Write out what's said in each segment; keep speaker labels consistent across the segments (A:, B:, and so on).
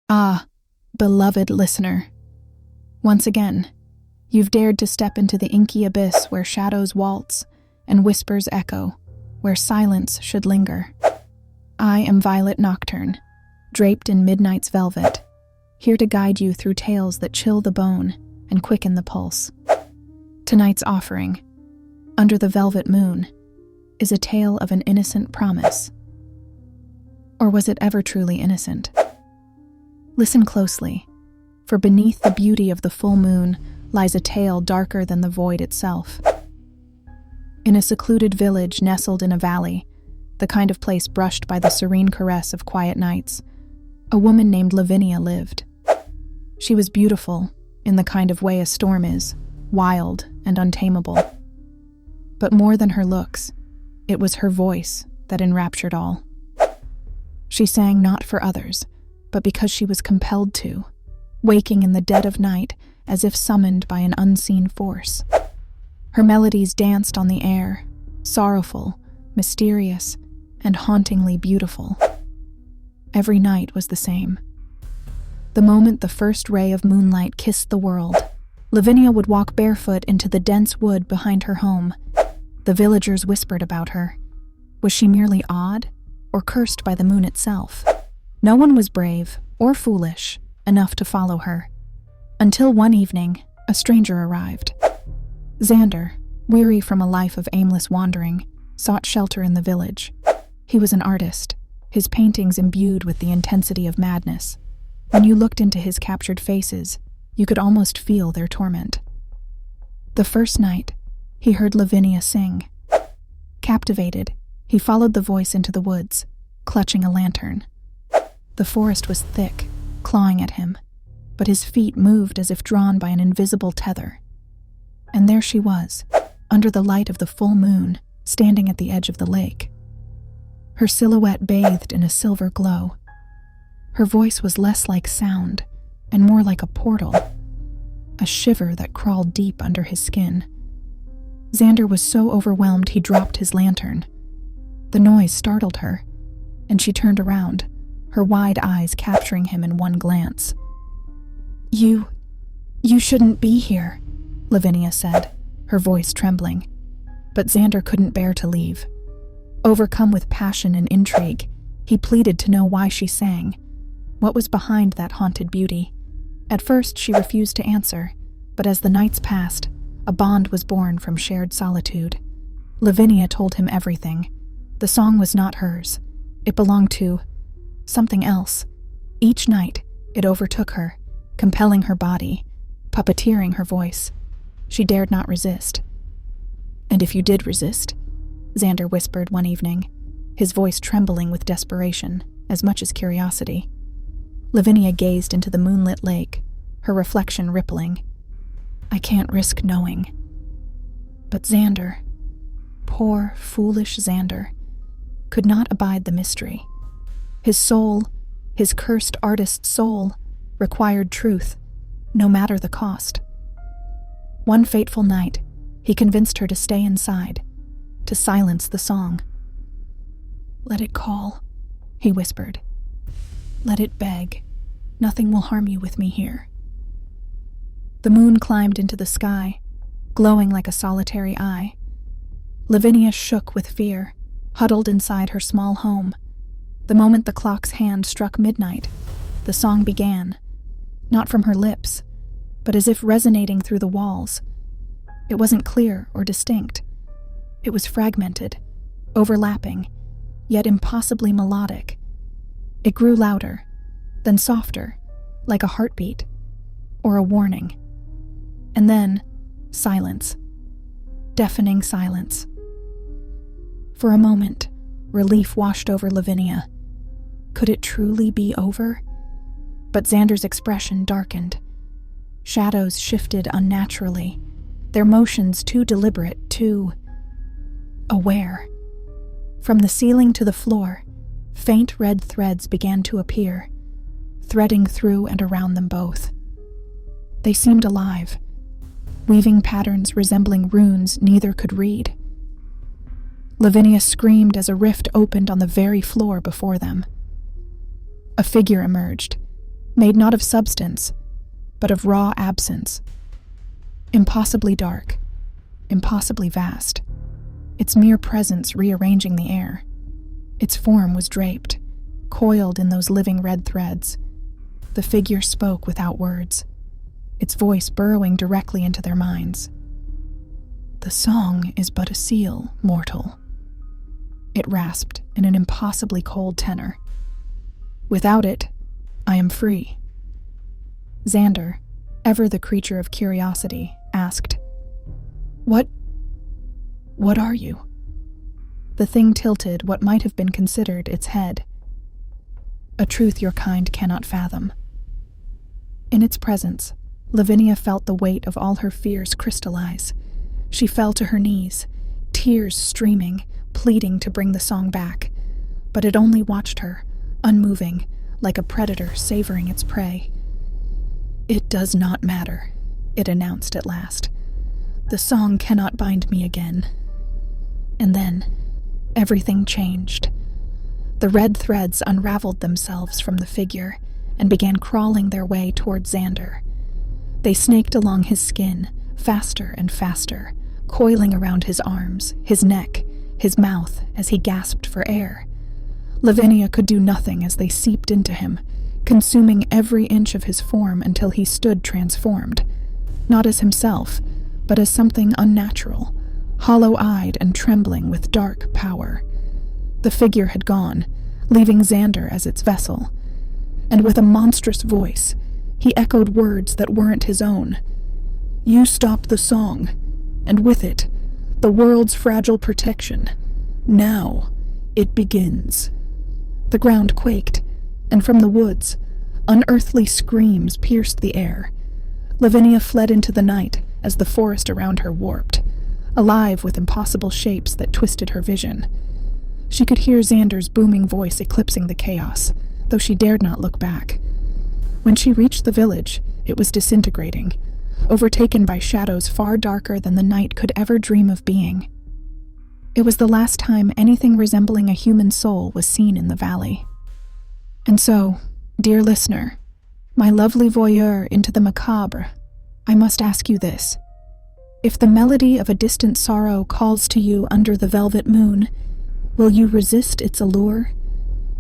A: Ah, beloved listener. Once again, you've dared to step into the inky abyss where shadows waltz and whispers echo, where silence should linger. I am Violet Nocturne, draped in midnight's velvet, here to guide you through tales that chill the bone and quicken the pulse. Tonight's offering, Under the Velvet Moon, is a tale of an innocent promise. Or was it ever truly innocent? Listen closely, for beneath the beauty of the full moon lies a tale darker than the void itself. In a secluded village nestled in a valley, the kind of place brushed by the serene caress of quiet nights, a woman named Lavinia lived. She was beautiful, in the kind of way a storm is, wild and untamable. But more than her looks, it was her voice that enraptured all. She sang not for others, but because she was compelled to, waking in the dead of night as if summoned by an unseen force. Her melodies danced on the air, sorrowful, mysterious, and hauntingly beautiful. Every night was the same. The moment the first ray of moonlight kissed the world, Lavinia would walk barefoot into the dense wood behind her home. The villagers whispered about her. Was she merely odd, or cursed by the moon itself? No one was brave, or foolish, enough to follow her. Until one evening, a stranger arrived. Xander, weary from a life of aimless wandering, sought shelter in the village. He was an artist, his paintings imbued with the intensity of madness. When you looked into his captured faces, you could almost feel their torment. The first night, he heard Lavinia sing. Captivated, he followed the voice into the woods, clutching a lantern. The forest was thick, clawing at him, but his feet moved as if drawn by an invisible tether. And there she was, under the light of the full moon, standing at the edge of the lake. Her silhouette bathed in a silver glow. Her voice was less like sound, and more like a portal, a shiver that crawled deep under his skin. Xander was so overwhelmed he dropped his lantern. The noise startled her, and she turned around, her wide eyes capturing him in one glance. You shouldn't be here," Lavinia said, her voice trembling. But Xander couldn't bear to leave. Overcome with passion and intrigue, he pleaded to know why she sang. What was behind that haunted beauty? At first, she refused to answer, but as the nights passed, a bond was born from shared solitude. Lavinia told him everything. The song was not hers. It belonged to something else. Each night, it overtook her, compelling her body, puppeteering her voice. She dared not resist. "And if you did resist?" Xander whispered one evening, his voice trembling with desperation, as much as curiosity. Lavinia gazed into the moonlit lake, her reflection rippling. "I can't risk knowing." But Xander, poor, foolish Xander, could not abide the mystery. His soul, his cursed artist's soul, required truth, no matter the cost. One fateful night, he convinced her to stay inside, to silence the song. "Let it call," he whispered. "Let it beg. Nothing will harm you with me here." The moon climbed into the sky, glowing like a solitary eye. Lavinia shook with fear, huddled inside her small home. The moment the clock's hand struck midnight, the song began, not from her lips, but as if resonating through the walls. It wasn't clear or distinct. It was fragmented, overlapping, yet impossibly melodic. It grew louder, then softer, like a heartbeat, or a warning. And then, silence. Deafening silence. For a moment, relief washed over Lavinia. Could it truly be over? But Xander's expression darkened. Shadows shifted unnaturally, their motions too deliberate, too aware. From the ceiling to the floor, faint red threads began to appear, threading through and around them both. They seemed alive, weaving patterns resembling runes neither could read. Lavinia screamed as a rift opened on the very floor before them. A figure emerged, made not of substance, but of raw absence. Impossibly dark, impossibly vast, its mere presence rearranging the air. Its form was draped, coiled in those living red threads. The figure spoke without words, its voice burrowing directly into their minds. "The song is but a seal, mortal," it rasped in an impossibly cold tenor. "Without it, I am free." Xander, ever the creature of curiosity, asked, What are you?" The thing tilted what might have been considered its head. "A truth your kind cannot fathom." In its presence, Lavinia felt the weight of all her fears crystallize. She fell to her knees, tears streaming, pleading to bring the song back. But it only watched her, unmoving, like a predator savoring its prey. "It does not matter," it announced at last. "The song cannot bind me again." And then, everything changed. The red threads unraveled themselves from the figure and began crawling their way toward Xander. They snaked along his skin, faster and faster, coiling around his arms, his neck, his mouth as he gasped for air. Lavinia could do nothing as they seeped into him, consuming every inch of his form until he stood transformed, not as himself, but as something unnatural, hollow-eyed and trembling with dark power. The figure had gone, leaving Xander as its vessel, and with a monstrous voice, he echoed words that weren't his own. "You stopped the song, and with it, the world's fragile protection. Now, it begins." The ground quaked, and from the woods, unearthly screams pierced the air. Lavinia fled into the night as the forest around her warped, alive with impossible shapes that twisted her vision. She could hear Xander's booming voice eclipsing the chaos, though she dared not look back. When she reached the village, it was disintegrating, overtaken by shadows far darker than the night could ever dream of being. It was the last time anything resembling a human soul was seen in the valley. And so, dear listener, my lovely voyeur into the macabre, I must ask you this. If the melody of a distant sorrow calls to you under the velvet moon, will you resist its allure?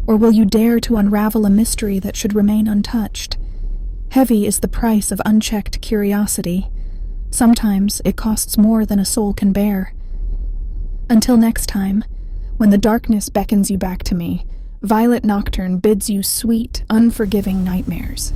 A: Or will you dare to unravel a mystery that should remain untouched? Heavy is the price of unchecked curiosity. Sometimes it costs more than a soul can bear. Until next time, when the darkness beckons you back to me, Violet Nocturne bids you sweet, unforgiving nightmares.